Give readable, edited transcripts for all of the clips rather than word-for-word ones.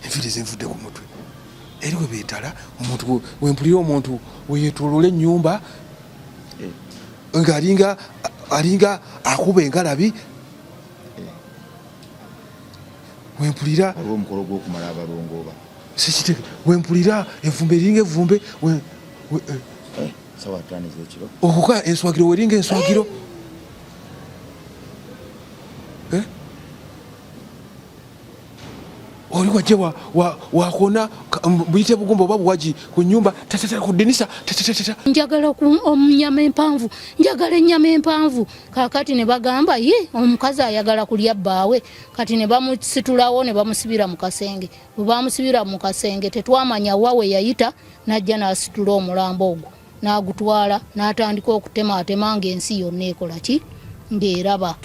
enviiri zenvudde ku mutwe eri we beetala omuntu wempulira omuntu weyetoolola ennyumba ng'alinga akuba engalabi wempulira omukolo gw'okumala abalongo sikiteke wempulira envumbe eringa evumbe sawa 5 ez'ekiro okukola enswagiro weringa enswagiro oli wajje wakona buyite bugumba oba buwaji ku nyumba ku ddinisa. Njagala omunyama empanvu, njagala ennyama empanvu. Kaakati ne bagamba ye omukazi ayagala kulya bbaawe, kati ne bamusitulawo ne bamusibira mu kasenge. Bwe bamusibira mu kasenge tetwamanya wawe yayita, najja n'asitula omulambo ogwo n'agutwala n'atandika okutemaatema ng'ensi yonna ekola ki ng'eraba.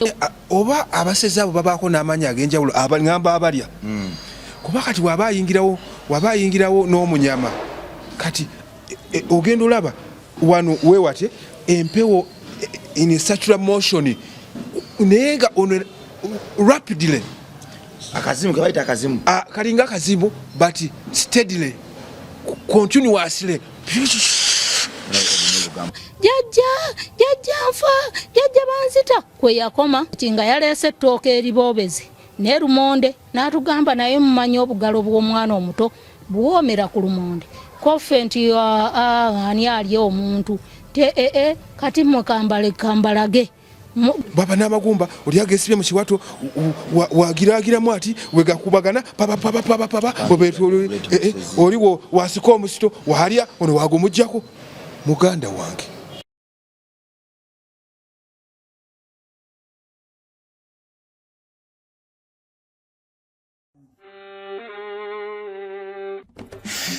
Oba abasezi abo babaako n'amanyi ag'enjawulo ngamba abalya kuba kati waba ayingirawo n'omunyama kati ogenda olaba wano weewate empewo in circular motion naye nga rapidly akazimu kebayita akazimu kalinga akazimu but steadily continuously. Jajja nfa jajja banzita kwe yakoma kinga yaleese ettooke eriboobezi ne lumonde n'atugamba naye mumanyi obugalo bw'omwana omuto buwoomera ku lumonde kofe nti ani ali omuntu kati mwe kambalage baba n'amagumba oli agesibye mu kiwato wagiragiramu ati wegakubagana papa oliwo wasika omusito waalya ono wagumugjako muganda wange.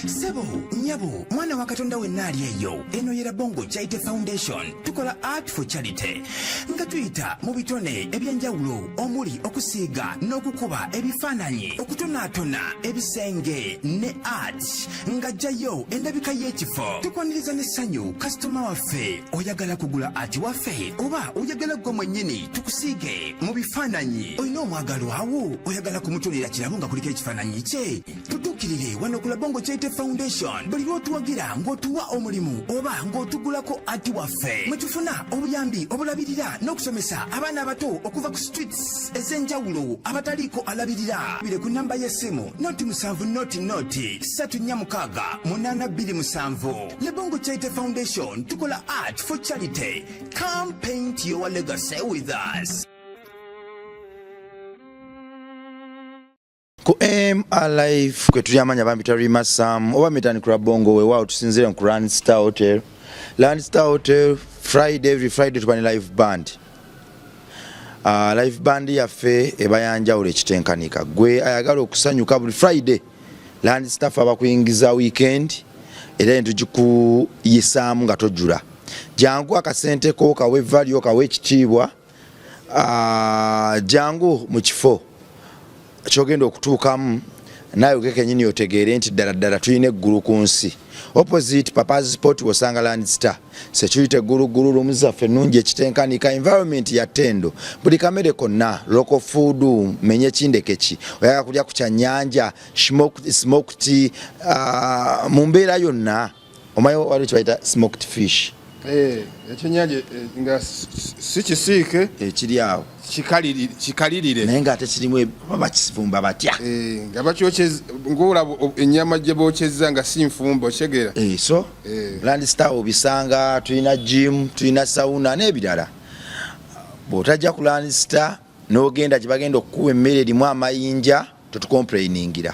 Sebo, nyabo, mwana wa Katonda wenna ali eyo. Eno yera Bongo Charity Foundation. Tukola art for charity. Nga tuyita mu bitone ebyenjawulo omuli okusiiga n'okukuba ebifaananyi, okutonaatona ebisenge ne art. Nga jjayo endabika y'ekifo. Tukwaniriza n'essanyu kasitoma waffe oyagala kugula art waffe oba oyagala gwe mwennyini tukusiige mu bifaananyi. Olina omwagalo awo oyagala kumutonera kirabo nga kuliko ekifaananyi kye. Tutuukirire wano ku Bongo Charity Foundation. Buli lw'otuwagira ng'otuwa omulimu oba ng'otugulako ati waffe mwe tufuna obuyambi obulabirira n'okusomesa abaana abato okuva ku streets ez'enjawulo abataliiko alabirira. Bire ku namba y'essimu noti 7 Le Bongo Charity Foundation tukola art for charity. Come paint your legacy with us. Ku Alive kwe tulyamanya bambita Rimasam oba mitani ku Bongo weewaawo tusinzire ku Land Star Hotel. Land Star Hotel every Friday tubani live band. Live band yaffe ebayanjawulo ekitenkanika gwe ayagala okusanyuka buli Friday Land Star abakuyingiza weekend era ntugikuyisaamu nga tojjula jangu akasente ko kawe value kawe ekitiibwa jangu mu kifo kyogenda okutuukamu naye ogeke nyini otegeere nti ddala tulina eggulu ku nsi opposite Papa's Sport wasanga Land Star security eggulu lumuzaffe ennungi ekitenkanika environment ya ttendo buli kamere konna local food menye kindekeki oyagala kulya ku kyannyanja smoked mu mbeera yonna omayo waliwo kibayita smoked fish ekyennyanja nga si kisiike ekiri awo kikalirire naye ng'ate kirimu bakisifumba batya nga bakyokeza ng'olaba ennyama gye bookyezza nga si nfumba okyegera so Land Star obisanga tulina gym tulina sauna n'ebirala bw'otajja ku Land Star n'ogenda gye bagenda okukuwa emmere erimu amayinja totukomplainingira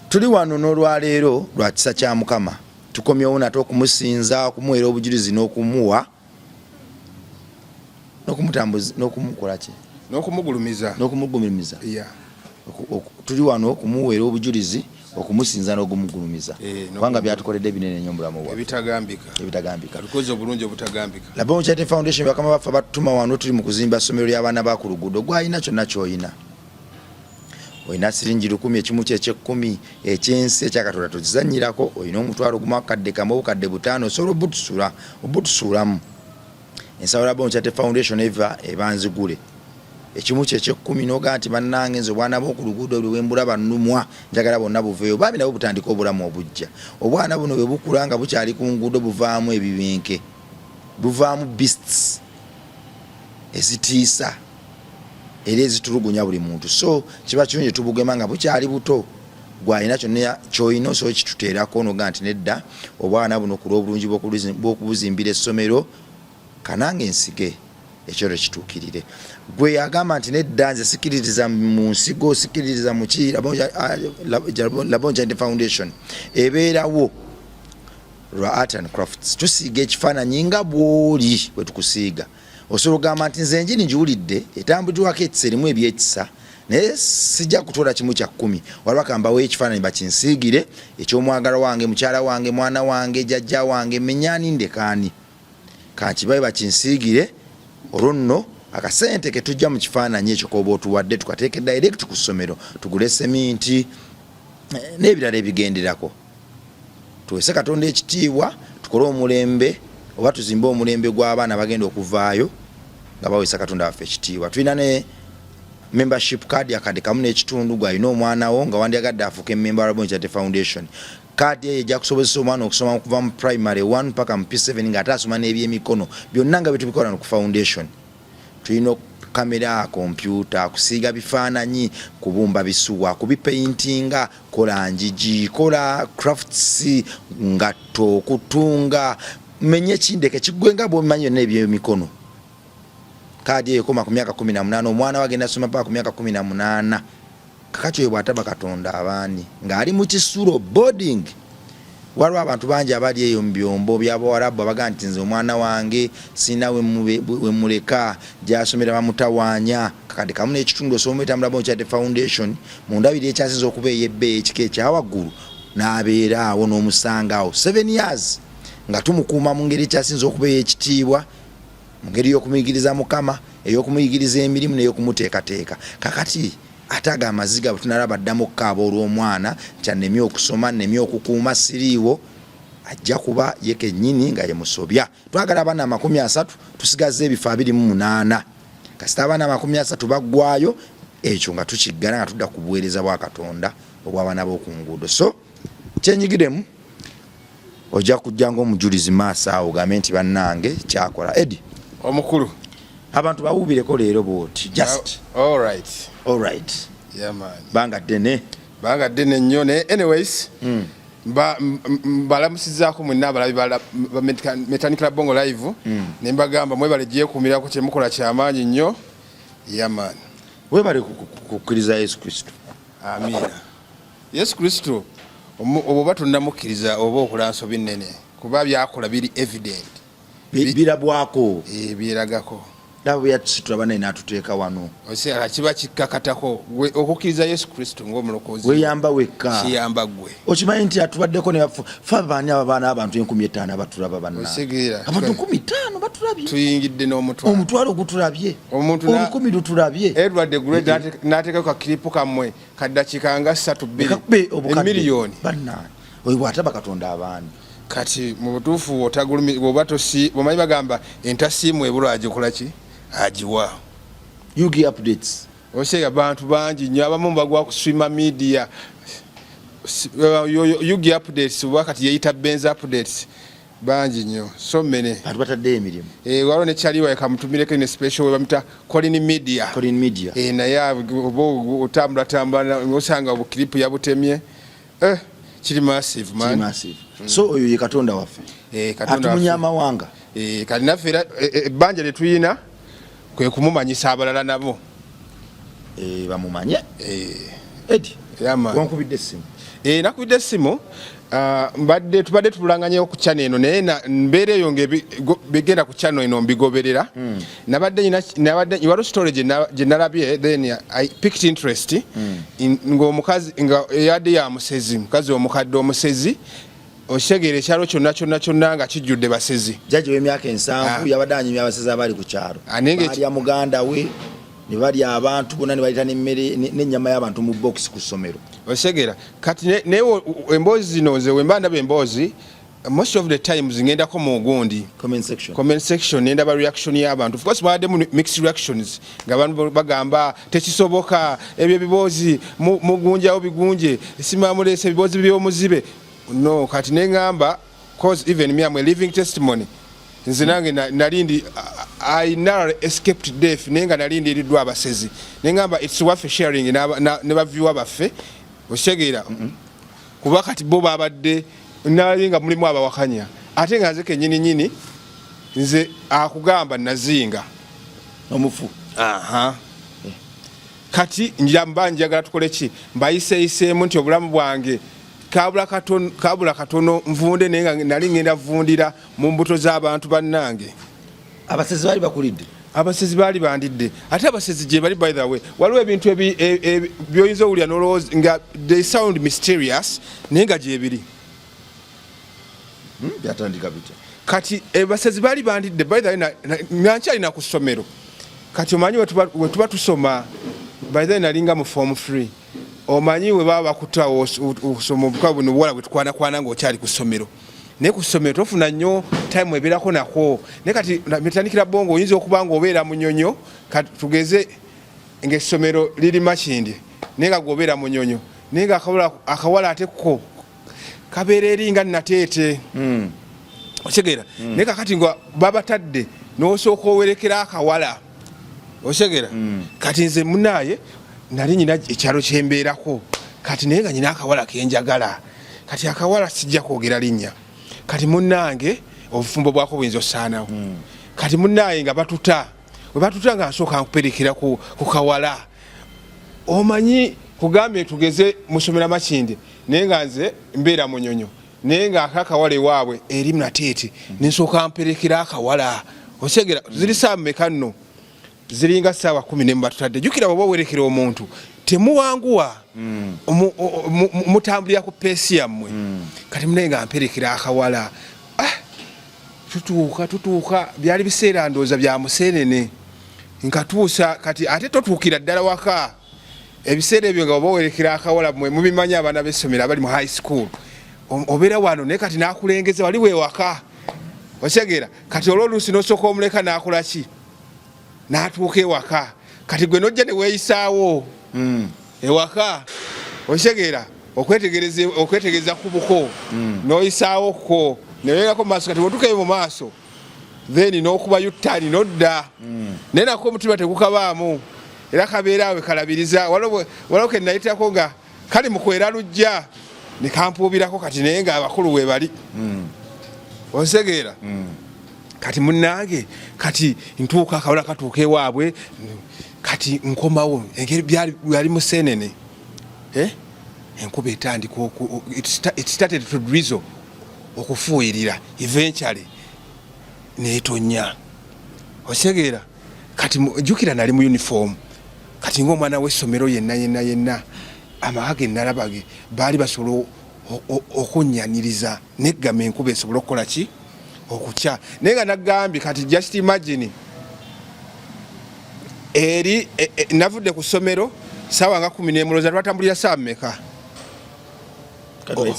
tuli wano n'olwaleero lwa kisa kya Mukama tukomyewo nate okumusinza okumuweera obujulizi n'okumuwa n'okumukola ki n'okumugulumiza tuli wano okumuweera obujulizi okumusinza n'okumugulumiza kubanga byatukoledde binene nnyo mulamu bwaffe ebitagambika tukoze obulungi obutagambika. La Bongo Charity Foundation bakama baffe batutuma wano tuli mu kuzimba ssomero ly'abaana ba ku luguudo gw'alina kyonna ky'olina olina siringi 10 ekimu ky'ekyekumi ekyensi ekyakatonda tokizannyirako olina omutwalo gumu akadde kamu obukadde 5 osobola obutusuulamu ensawula Bongo Charity Foundation eva ebanzigule ekimu ky'ekyekumi n'ogaa nti bannange nze obwana bw'oku luguudo lwembulaba nnumwa njagala bonna buveeyo baabi nabo butandika obulamu obujja obwana buno bwe bukula nga bukyali ku nguudo buvaamu ebibenke buvaamu beasts ezitiisa era ezitulugunya buli muntu so kiba kirungi tubugema nga bukyali buto gwalina kyonna kyolina osobola kituteerako noga nti nedda obwana buno ku lw'obulungi bw'okubuzimbira essomero kanange ensige ekyo kituukirire gwe agamba nti nedda nze sikiririza mu nsigo sikiririza mu ki Labonja Foundation ebeerawo lwa art and crafts tusiiga ekifaananyi nga bw'oli bwe tukusiiga osobola ogamba nti nze enjiri ngiwulidde etambuddwako ekiserimu ebyekisa naye sijja kutwala kimu kya 10 waliwo kambawo ekifaananyi bakinsiigire eky'omwagala wange mukyala wange mwana wange jjajja wange menyaani ndekaani kankibabe bakinsiigire olwo nno akasente ke tujja mu kifaananyi ekyo koba otuwadde tukateeke direct ku ssomero tugule seminti n'ebirala ebigenderako tuwese Katonda ekitiibwa tukole omulembe oba tuzimbe omulembe gw'abaana bagenda okuvaayo nga bawesa Katonda waffe ekitiibwa tulina ne membership card akade kamu n'ekitundu gwalina omwana wo nga wandyagadde afuuke member wa Labonja Foundation kadi eyo ejja kusobozesa omwana okusoma okuva mu primary 1 paka mu P7 nga ate asoma n'ebyemikono byonna nga bitubikola ku foundation tulina kamera kompyuta kusiiga bifaananyi kubumba bisuwa kubipaintinga kola njiji kola crafts ngatto kutunga menye kindeke kigwenga bwomanyi n'ebyemikono kadi eyo koma ku myaka 18 omwana wagenda soma paka ku myaka 18 kakatyo bw'ataba Katonda abaani ng'ali mu kisulo boarding waliwo abantu bangi abali eyo mu byombo by'Abawarabu abaga nti nze omwana wange sina we muleka gy'asomera bamutawaanya kakati kamu n'ekitundu osomera mu Labonja Foundation mu ndabiri ekyasinza okuba ey'ebbeeyi ekika ekyawaggulu n'abeera awo n'omusanga awo 7 years nga tumukuuma mu ngeri ekyasinza okuba ey'ekitiibwa mu ngeri y'okumuyigiriza Mukama ey'okumuyigiriza emirimu n'ey'okumuteekateeka kakati ataga amaziga butunalaba ddamu kaaba olw'omwana kyannemye okusoma nnemye okukuuma siriiwo ajja kuba yeke nnyini nga ye musobya twagala abaana 30 tusigaze ebifo 28 kasita abaana 30 baggwayo ekyo nga tukiggana nga tudda ku buweereza bwa Katonda obw'abaana b'oku nguudo so kyenyigiremu ojja kujja ng'omujulizi maaso awo gambe nti bannange kyakola Eddie omukulu abantu bawubireko leero bwoti just all right yeah man banga dene nnyo ne anyways balamusizaako mwenna abalabi ba Mechanical Bongo Live ne mbagamba mwebale gyekuumirako kyemukola kyamaanyi nnyo yeah man webale kukkiriza Yesu Kristo amina Yesu Kristo oba tunnamukkiriza oba okola nsobi nnene kuba byakola biri evident birabwako biragako nabo yatusitula bana inatuteeka wano osera kiba kikakatako okukkiriza Yesu Kristo ng'omulokozi weyamba wekka kiyamba gwe okimanyi nti atubaddeko ne fa baani abaana abantu 1500 abatulaba banna osegeera abantu 1500 batulabye tuyingidde n'omutwalo omutwalo gutulabye omuntu 10 lutulabye Edward the Great n'ateekako akilipu kamwe kaddakiika nga 3 miliyoni banna oyo bw'ataba Katonda abaani kati mu butuufu otagulumi bw'oba tosi bw'omanyi bagamba entasiimu ebulwa agikola ki ajiwa yugi updates osega bantu bangi nnyo abamu bagwa ku streamer media yugi updates wakati yeyita Benz updates bangi nnyo so many bantu batadde emirimu waliwo ne kyaliwo yakamutumireko ne special bamita Colin Media naye otambula osanga obukilipu yabutemye kiri massive man so oyo ye Katonda waffe atumunya amawanga kati naffe era ebbanja lye tuyina kwe kumumanyisa abalala nabo bamumanye Eddie wankubidde essimu nakubidde essimu tubadde tubulanganye ku channel eno naye mbeera eyo bigenda ku channel eno mbigoberera nabadde waliwo story gye nalabye then I picked interest ng'omukazi nga eyadde ya musezi mukazi omukadde omusezi oshegere ekyalo kyonna nga kijjudde basezi jjajja w'emyaka 7 yabadde anyumya abasezi abali ku kyalo balya muganda we ne balya abantu bonna ne baleta n'emmere n'ennyama y'abantu mu box ku ssomero oshegera kati naye emboozi zino nze wemba ndaba emboozi most of the times ngendako mu gundi comment section nenda ba reaction y'abantu. Of course baademu mixed reactions ngabantu bagamba tekisoboka ebyo bibozi mugunja obigunje simamulese bibozi byomuzibe. No, kati nengamba cause even me am a living testimony. Nze nange nalindi I narrowly escaped death nenga nalindi eridwa abasezi. Nengamba it's worth sharing ne baviewer baffe. Oshegeera kuba kati bo babadde nalinga mulimu abawakanya ate nga nze kenyini nze akugamba nazinga omufu kati njamba njagala tukole ki mbayiseyiseemu nti obulamu bwange kabula katono nvunde nenga nali ngenda vundira mu mbuto z'abantu bannange. Abasezi bali bakulidde, abasezi bali bandidde ate abasezi gye bali. By the way waliwo ebintu byoyinza owulira nolowooza nga they sound mysterious naye nga gyebiri. Byatandika bitya kati basezi bali bandidde. By the way nankyalina ku ssomero kati omanyi we tuba tusoma. By the way nalinga mu form 3 omanyi we baba bakuta osoma obuka buno bwola bwe tukwana ng'okyali ku ssomero. Ne ku ssomero tofuna nnyo time ebeerako nako. Ne kati mitandikira bongo oyinza okuba ng'obeera mu nnyonyo kati tugeze ng'essomero liri Makindye naye nga g'obeera mu nnyonyo naye nga akawala ate ko kabeera eringa nateete. Otegeera naye kakati nga babatadde n'osooka owerekera akawala. Otegeera kati nze munaaye nali nyina ekyalo kyembeerako kati naye nga nyina akawala kenjagala kati akawala sijja kwogera linnya kati munnange obufumbo bwako buyinza osaanawo. Kati munnaaye nga batuta we batuta nga nsooka nkuperekera ku kawala. Omanyi kugambye tugeze musomera Makindye naye nga nze mbeera mu nnyonyo naye nga akakawala ewaabwe eri munateete nensooka mperekera akawala. Otegeera ziri saa mmeka nno ziringa ssaawa 10 batutadde. Jjukira bw'oba owerekera omuntu temuwanguwa mutambulira ku peesi yammwe. Kati munaye nga mperekera akawala. Tutuuka byali biseera ndooza bya museenene nkatuusa kati ate totuukira ddala waka. Ebiseera ebyo nga oba owerekera akawala mmwe mubimanyi abaana b'essomero abali mu high school obeera wano naye kati n'akulengeza wali weewaka. Otegeera kati olw'oluusi n'osooka omuleka n'akola ki n'atuuka ewaka kati gwe nojja ne weeyisaawo ewaka. Otegeera okwetegereza ku buko n'oyisaawo ko neweerako mu maaso kati bw'otuukayo mu maaso then n'okuba yuttaani n'odda naye nako omutima tegukabaamu era kabeera awe kalabiriza. Waliwo ke nayitako nga kali mu kwera lujja ne kampuubirako kati naye nga abakulu we bali. Otegeera kati munnange kati ntuuka akawala katuuka ewaabwe kati nkomawo engeri byali museenene enkuba etandika it started to drizzle okufuuyirira eventually neetonya. Otegeera kati jjukira nali mu uniform kati ng'omwana w'essomero yenna amaka ge nalabage baali basobola okunnyaniriza neggama enkuba esobola okukola ki okukya. Naye nga nagambye kati just imagine eri navudde ku ssomero saawa nga 11 mulooza twatambulira saa mmeka? Tulabe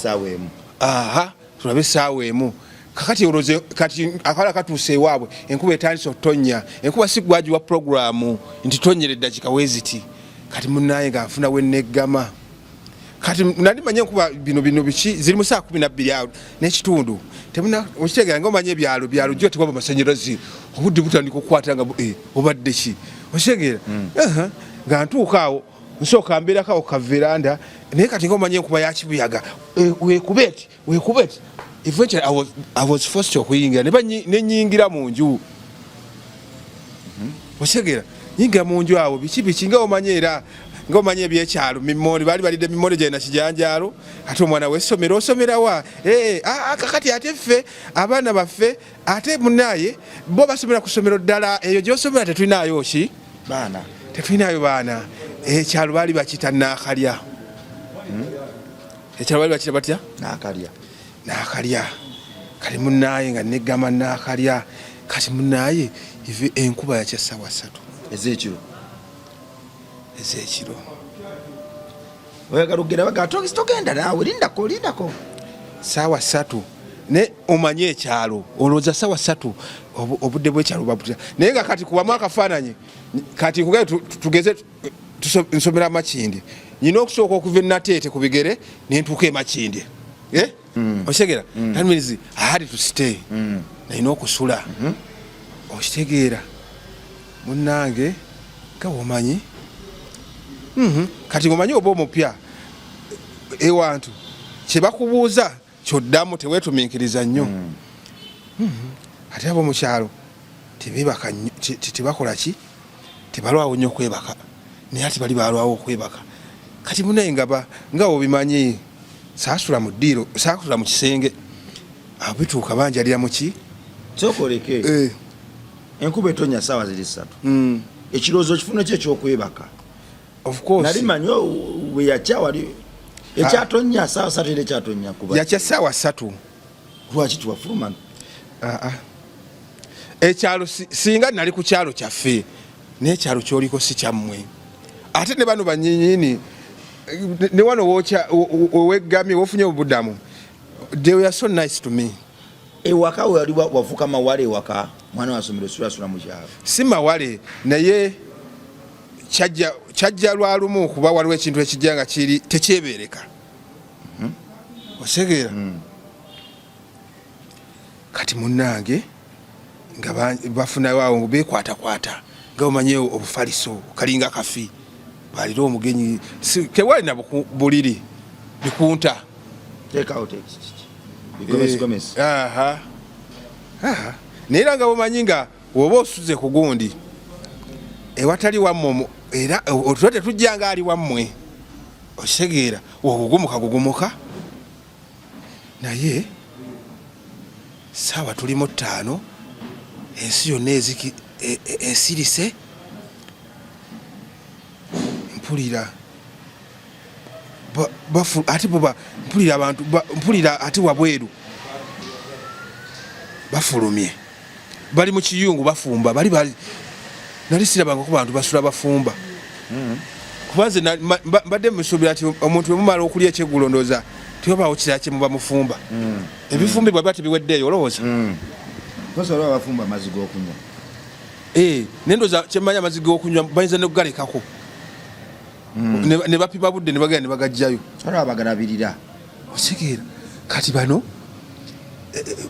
essaawa emu. Kakati olooze kati akawala katuuse ewaabwe enkuba etandise otonya. Enkuba si gwagiwa programu nti tonyera eddakiika weeziti. Kati munnaaye nga nfuna we neggama. Kati nali manye enkuba bino biki ziri mu saa 12 awo n'ekitundu. Okitegeera ng'omanye ebyalo jjo tewaba masannyalaze obudde butandika okukwata nga obadde ki. Okitegeera nga ntuuka awo nsooka mbeerako awo kaveranda naye kati ng'omanye enkuba ya kibuyaga weekubeti. Eventually I was forced okuyingira ne nyingira mu nju. Okitegeera nyingira mu nju awo biki nga omanye era ng'omanye ebyekyalo mimoli baali balidde mimoli gyena kijanjaalo ate omwana w'essomero osomerawa kakati ate ffe abaana baffe ate munaaye bo basomera ku ssomero ddala eyo gy'osomera tetulinayo ki baana tetulinayo baana. Ekyalo baali bakita naakalya. Ekyalo baali bakita batya naakalya. Kati munaaye nga neggama naakalya kati munaaye enkuba yakya ssaawa 3 ez'ekiro. oyagala okugenda bagatogenda naawe lindako ssaawa 3 ne omanye ekyalo olowooza ssaawa 3 obudde bw'ekyalo babuta naye nga kati kubamu akafaananyi kati kugaye tugeze nsomera Makindye nyina okusooka okuva enateete ku bigere nentuuka emakindye okitegeera that means I had to stay nalina okusula okitegeera munnange nga womanyi kati omanyi oba omupya ewantu kyebakubuuza kyoddamu teweetuminkiriza nnyo ate abo mukyalo tebakola ki tebalwawo nnyo okwebaka naye ate bali balwawo okwebaka kati munaye nga obimanyi saasula mu ddiiro saasula mu kisenge abituuka banjalira muki kyokoleke enkuba etonya ssaawa ziri 3 ekirowoozo kifuno kye ekyokwebaka of course nali manyi bwe yakya wali ekyatonya ssaawa 3 era ekyatonya kuba yakya ssaawa 3 lwaki tiwafuluma ekyalo singa nali ku kyalo kyaffe n'ekyalo kyoliko si kyammwe ate ne bano banyinyini ne wano weggamye wofunye obuddamu they were so nice to me ewaka wali wavuka mawale ewaka mwana wasomero sulasula mu kyalo si mawale naye kyajja lwalumu kuba waliwo ekintu ekijja nga kiri tekyebeereka osegeera kati munnange nga bafunayo awo bekwatakwata nga omanyi obufaliso kalinga kafi balira omugenyi tewali na buliri bikunta naye nga bomanyi nga woba osuze ku gundi ewatali wammwe era otuba tetujjanga ali wammwe okitegeera ogugumuka naye ssaawa tulimu 5 ensi yonna esirise mpulira ate mpulira abantu mpulira ate wabweru bafulumye bali mu kiyungu bafumba bali nali sirabanga ku bantu basula bafumba kubanze mbadde musuubira ati omuntu bwe mumala okulya ekyeggulo ndooza tewabaawo kirala kye muba mufumba ebifumbibwa biba tebiweddeeyo olowooza basobola bafumba amazzi g'okunywa nendooza kyemmanya amazzi g'okunywa bayinza ne kugalekako ne bapima budde ne bagenda ne bagajjayo olaba bagalabirira osegeera kati bano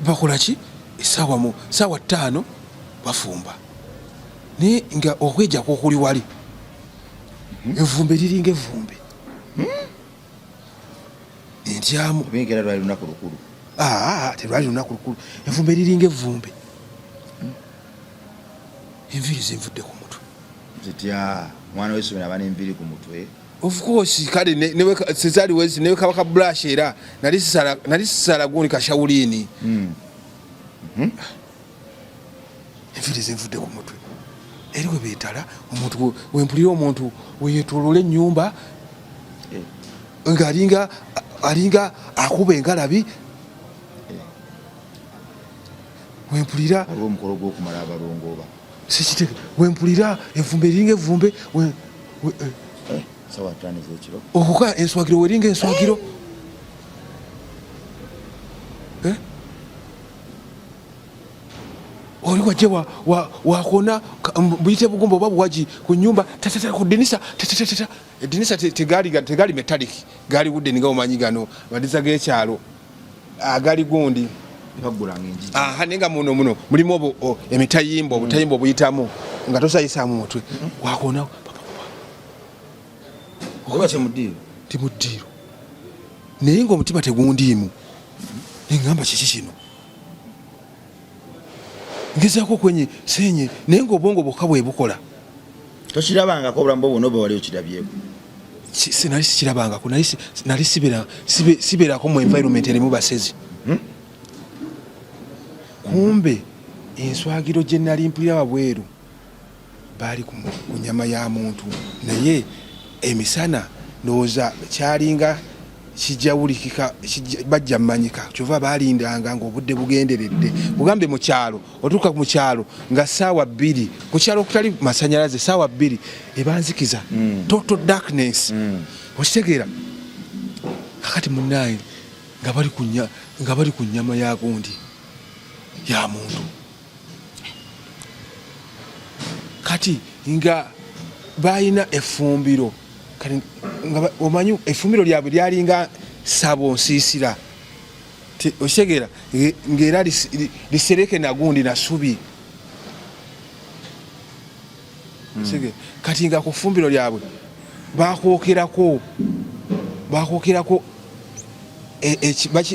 bakola ki essaawa 5 bafumba naye nga okwejjako okuli wali evumbe liringa evumbe entyamu bengera lwali lunaku lukulu terwali lunaku lukulu evumbe liringa evumbe enviiri zinvudde ku mutwe zitya mwana w'essomero aba n'enviiri ku mutwe of course kale sezaali wezi newe kabaka brush era nali sisala gundi kashawulini enviiri zinvudde ku mutwe eri we beetala omuntu wempulira omuntu weyeetoolola ennyumba ng'alinga akuba engalabi wempulira aliwo omukolo gw'okumala abalongo oba sikiteke wempulira evumbe eringa evumbe sawa 5 ez'ekiro okuka enswagiro weringa enswagiro oli wajje wakona buyite bugumba oba buwaji ku nyumba ku dinisa edinisa tegali metallic gali wudde nga omanyi gano madinisa g'ekyalo agali gundi bagulanga enjiji naye nga muno mulimu emitayimbo obutayimbo obuyitamu nga tosayisaamu mutwe wakona oba temuddiiro timuddiiro naye ngaomutima tegundiimu neŋŋamba kiki kino ngezaako kwenye senye naye ngaobwongo bwokka bwe bukola tokirabangako obulamu bwonna oba wali okirabyeko nali sikirabangako nali sibeerako mu environment erimu basezi kumbe enswagiro gye nali mpulira wabweru baali ku nyama ya muntu naye emisana ndowooza kyalinga kijawulikika bajja mmanyika kyova balindanga ng'obudde bugenderedde bugambe mu kyalo otuuka mu kyalo nga ssaawa 2 ku kyalo okutali masanyalaze ssaawa 2 ebanzikiza total darkness okitegeera kakati munnaye nga bali ku nnyama ya gundi ya muntu kati nga balina effumbiro kati nga omanyi effumbiro lyabwe lyalinga sabo nsiisira oshegera ng'era lisereke nagundi nasubi kati nga ku ffumbiro lyabwe bakwokerako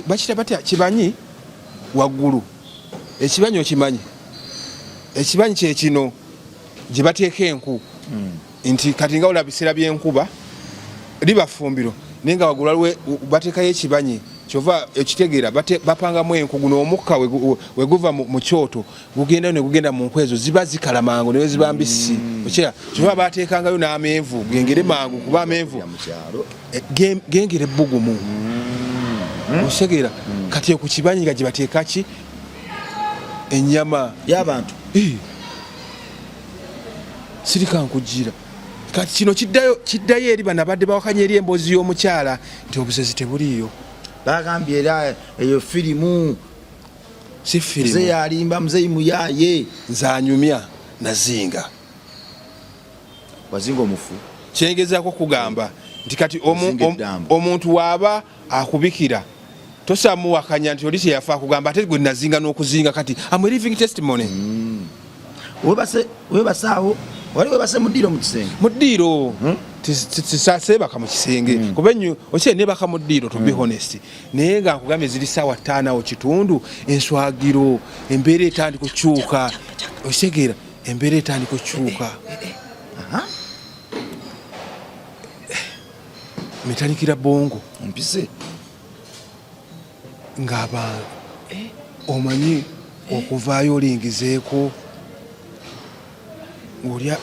bakita batya kibanyi waggulu ekibanyi okimanyi ekibanyi kyekino gye bateeka enku nti kati nga olaba biseera by'enkuba liba ffumbiro naye nga waggulu waliwo bateekayo ekibanyi kyova ekitegeera bapangamu enku guno omukka we guva mu kyoto gugenda ne gugenda mu nkwezo ziba zikala mangu newe ziba mbisi okyera kyova bateekangayo n'amenvu gengere mangu kuba amenvu gengere bbugumu osegeera kati ku kibanyi nga gye bateeka ki ennyama y'abantu sirika nkujjira kati kino kiddayo eri bano abadde bawakanya eri emboozi y'omukyala nti obusezi tebuliiyo bagambye era eyo firimu si firimu ze yalimba muzeyi muyaye nzanyumya nazinga wazinga omufu kyengezaako kugamba nti kati omuntu waaba akubikira tosamuwakanya nti oli kyeyafa akugamba ate gwe nazinga n'okuzinga kati am living testimony webasaawo wali webase muddiiro mu kisenge muddiiro tisasebaka mu kisenge kuba nnyo okye nebaka mu ddiiro to be honest naye nga nkugambye ziri ssaawa 5 kitundu enswagiro embeera etandika okukyuka osegeera embeera etandika okukyuka metanikira bongo mpise ng'abantu omanyi okuvaayo olingizeeko ng'olya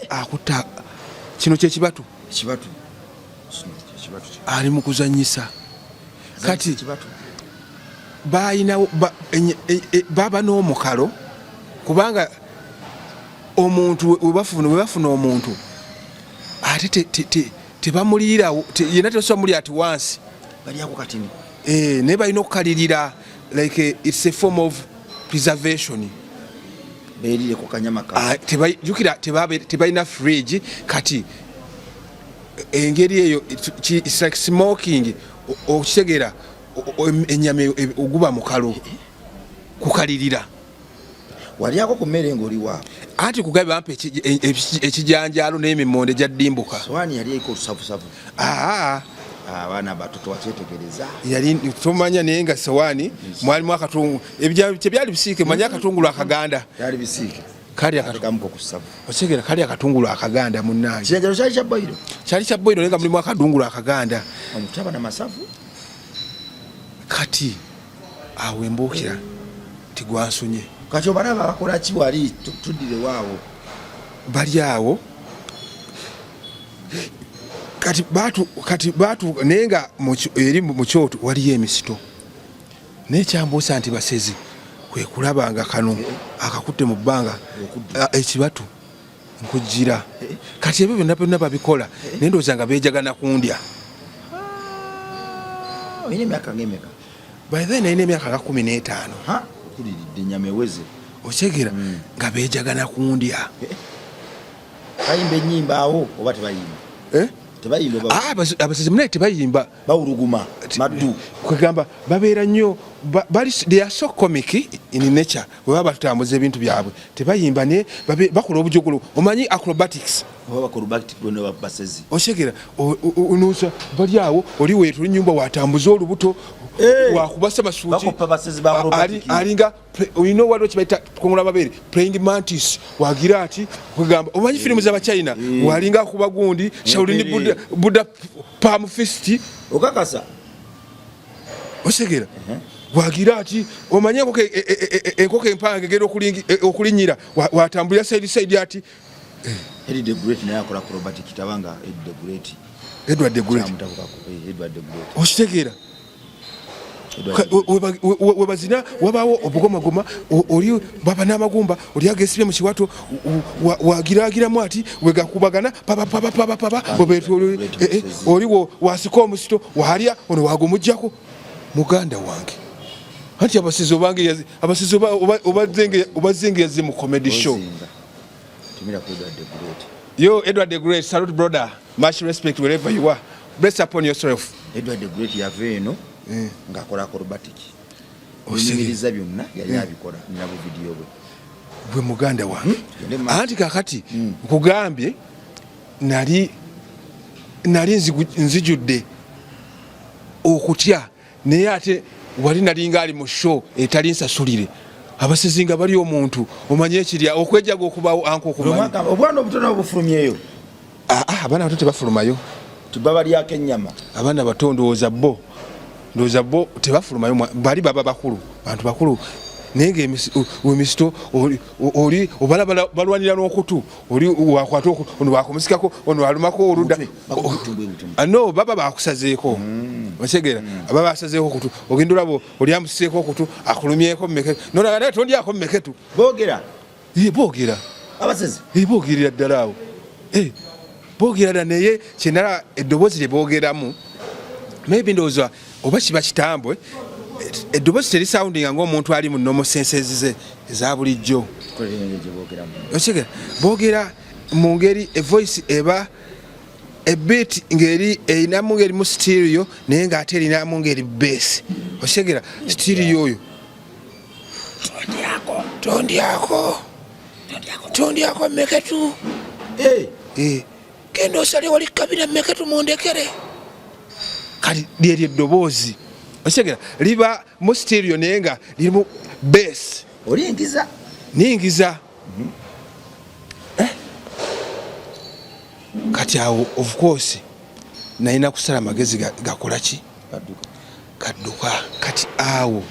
akutta kino kyekibatu ali mu kuzanyisa kati balinawo baba n'omukalo kubanga omuntu webafuna omuntu ate tebamuliirawo yena tebasobola ati wansi balyako katini naye balina okukalirira like it's a form of preservation beerire ku kanyama ka jukira tebalina fridge kati engeri eyo it's like smoking okitegeera ennyama oguba mukalo kukalirira walyako ku mmere ng'oli waabo anti kugabe bampa ekijanjaalo n'emimonde gya ddimbuka sowaani yali eriko olusavusavu abaana abato tewakyetegereza yali tomanya naye nga sowaani mwalimu akatungu tebyali bisiike manye akatungulu akaganda yali bisiike osekera kali akatungulu akaganda munnange kijanjalo kyali kya boyiro kyali kya boyiro naye nga mulimu akatungulu akaganda omutaba n'amasavu kati awo embuukira tigwansunye kati obalaba abakola ki wali tuddire waawo bali awo kati batu naye nga eri mu kyoto waliyo emisito naye kyambuusa nti basezi kwe kulaba nga kano akakutte mu bbanga ekibatu nkujjira kati ebyo byonna byonna babikola naye ndowooza nga beejagana kundya olina emyaka ng'emeka by then nalina emyaka nga 15 kuliridde ennyama eweze okyegera nga beejagana kundya bayimba ennyimba awo oba tebayimba abasezi munaye tebayimba bawuluguma maddu kwegamba babeera nnyo they are so comic in nature bwe baba tutambuza ebintu byabwe tebayimba naye bakola obujogolo omanyi acrobatics basezi oshegera onuusa bali awo oli weetula ennyumba watambuza olubuto wakubasa masuuti alinga olina waliwo kibaita kongola mabeere playing mantis wagira ati kwegamba omanyi firimu z'abachina walinga akuba gundi shaulini buddha palm fist okakasa oshegera wagira ati omanye enkoko empanga egenda okulinyira watambulira side ati Eddie the Great naye akola acrobatic kitabanga Edward the Great okitegera webazina wabawo obugomagoma oli baba n'amagumba oli agesibye mu kiwato wagiragiramu ati wegakubagana papa oliwo wasika omusito walya ono wagomujjako muganda wange anti abasizi obange abasizi obazinge yazze mu comedy show tumira ku Edward the Great. Yo Edward the Great, salute brother, much respect wherever you are, bless upon yourself. Edward the Great yave eno ngakola acrobatic osimiriza byonna yali abikola nabo video bwe muganda wange anti kakati nkugambye nali nzijudde okutya naye ate wali nalinga ali mu show etali nsasulire abasizinga bali omuntu omanye ekirya okwejaga okubawo anko okumanya obwana obutono obufulumyeyo abaana bato tebafulumayo tibaba lyako ennyama abaana bato ndowooza bo tebafulumayo bali baba bakulu bantu bakulu naye ng'emisito oli balwanira n'okutu oli wakwata ono wakumisikako ono alumako oludda no baba bakusazeeko otegera baba basazeeko okutu ogenda olabo oli amusiseeko okutu akulumyeko mmeketu nolagana tondyako mmeketu boogera abasezi boogerera ddala awo boogera ddala naye kyenala eddoboozi lye boogeramu maybe ndowooza oba kiba kitambwe eddoboozi terisoundinga ng'omuntu ali mu nomo senses ze eza bulijjo okigera boogera mu ngeri evoice eba ebit ngeri erinamu ngerimu stereo naye ng'ate erinamu ngeri bass okigera stereo oyo tondyako meketu genda osale wali kabina meketu mundekere kati lyeryo eddoboozi okigera liba mu stereo naye nga lirimu bass olingiza ningiza kati awo of course nalina kusala magezi gakola ki kadduka kati awo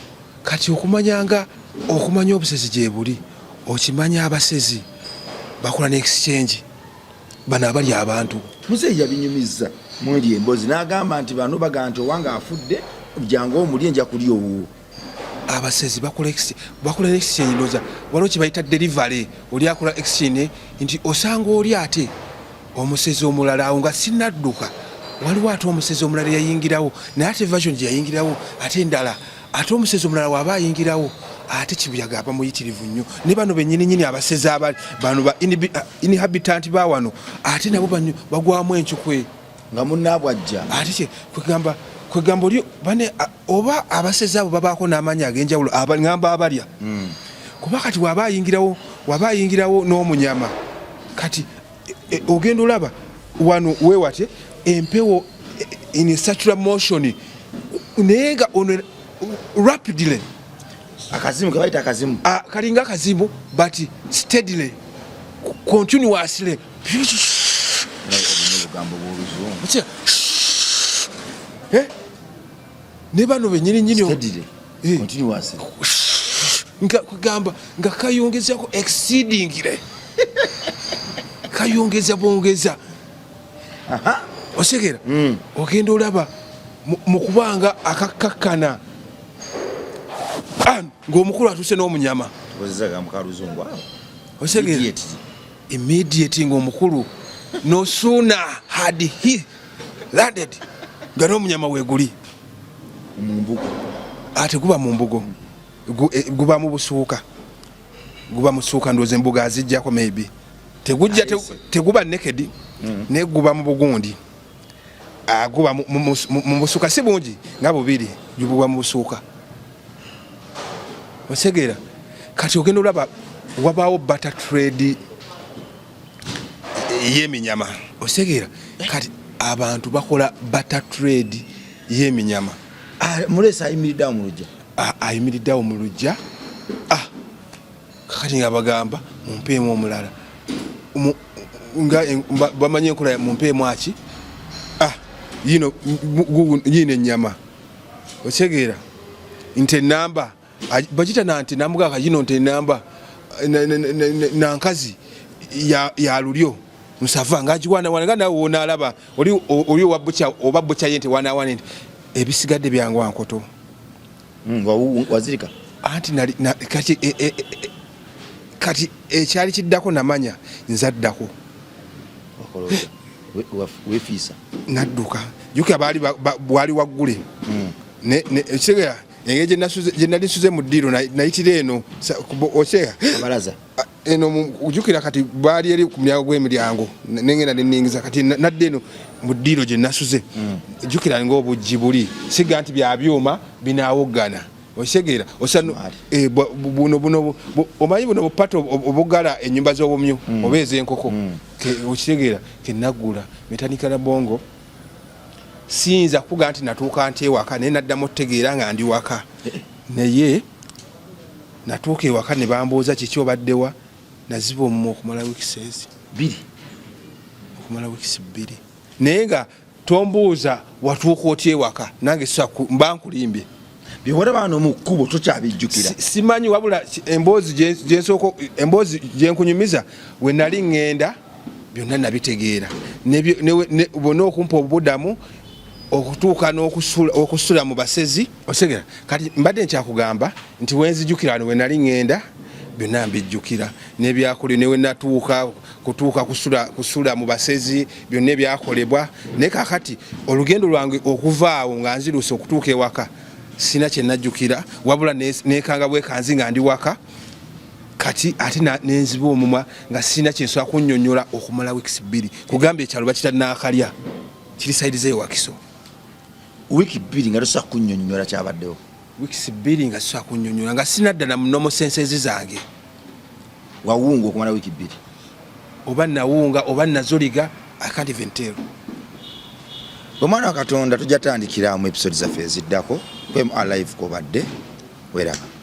kati okumanya obusezi gye buli okimanya abasezi bakola ne exchange bano abali abantu musajja binyumiza mweli embozi n'agamba nti bano baga nti owange afudde jangu omuli enja kuli owo abasezi bakola exchange ndoza waliwo kye bayita delivery oli akola exchange nti osanga oli ate omusezi omulala awo nga sinadduka waliwo ate omusezi omulala yayingirawo naye ate version gye yayingirawo ate endala ate omusezi omulala waaba ayingirawo ate kibuyaga aba muyitirivu nnyo ne bano bennyininyini abasezi abali bano ba inhabitant ba wano ate nabo bagwamu encukwe nga munnaabwe ajja ate kwegamba oli bane oba abasezi abo babaako n'amanyi ag'enjawulo ngamba abalya kuba kati waba ayingirawo n'omunyama kati ogenda olaba wano weewate empewo in circular motion naye nga ono rapidly akazimu kebayita akazimu kalinga akazimu but steadily continuously obugambo bw'oluzungu ne bano benyininyini continuously kugamba nga kayongezako exceedingly kayongeza bwongeza osekera ogenda olaba mu kubanga akakkakkana ng'omukulu atuse n'omunyama osegera immediate ng'omukulu no sooner had he landed nga n'omunyama weeguli ate guba mu mbugo guba mu busuuka guba mu suuka ndooza embuga azijjako maybe teguba naked naye guba mu bugundi guba mu busuuka si bungi nga bubiri guba mu busuuka osegera kati ogenda olaba wabaawo butter trade y'eminyama osegera kati abantu bakola butter trade y'eminyama mulesa ayimiriddeawo mu lujja ayimiriddeawo mu lujja kakati nga bagamba mumpeemu omulala nga bamanye enkola mumpeemu aki yino ennyama osegera nti enamba bagita nanti namugaka yino nti enamba nankazi ya lulyo nsava ngagiwanawana nga nawe wonaalaba oli oba bucya ye nti wanawana nti ebisigadde byangu wankoto wazirika anti kati ekyali kiddako namanya nzaddako wefiisa nadduka juka bwali waggule Okitegera engeri gye nali nsuze mu ddiiro nayitira eno okitegera abalaza eno ojjukira kati baali eri ku mulyango gw'emiryango nengenda neningiza kati nadde eno mu ddiiro gye nasuze ojjukira ng'obujji buli siga nti bya byuma binaawoggana okitegera omanyi buno bupata obugala ennyumba z'obumyu oba ez'enkoko okitegera kenaggula metanika na bongo siyinza kuga nti natuuka nti ewaka naye naddamu otegeera nga ndi waka naye natuuka ewaka ne bambuuza kiki obaddewa naziba omumwa okumala wiikisi bbiri okumala wiikisi bbiri naye nga tombuuza watuuka otya ewaka nange mba nkulimbye byobulaba no mu kkubo tokyabijjukira simanyi wabula emboozi gyenkunyumiza we nali ŋŋenda byonna nabitegeera bonna okumpa obudamu okutuuka n'okusula mu basezi osegera kati mbadde nkyakugamba nti wenzijjukira wano we nali ŋŋenda byonna mbijjukira n'ebyakole newe natuuka kutuuka kusula mu basezi byonna ebyakolebwa naye kakati olugendo lwange okuva awo nga nziruse okutuuka ewaka sina kyenajjukira wabula nekanga bwekanzi nga ndi waka kati ate nenziba omumwa nga sina kyensobola kunnyonnyola okumala wiikisi bbiri kugamba ekyalo bakitannaakalya kiri saidize ewakiso wiiki bbiri nga tosobola kunnyonnyola kyabaddewo wiikisi bbiri nga sisobola kunnyonnyola nga sinadda na munomo sensezi zange wawunga okumala wiiki bbiri oba nawunga oba nazoliga I can't even tell. Omwana wa Katonda tujja tandikira mu episode zaffe eziddako kwemu alive ko badde weraba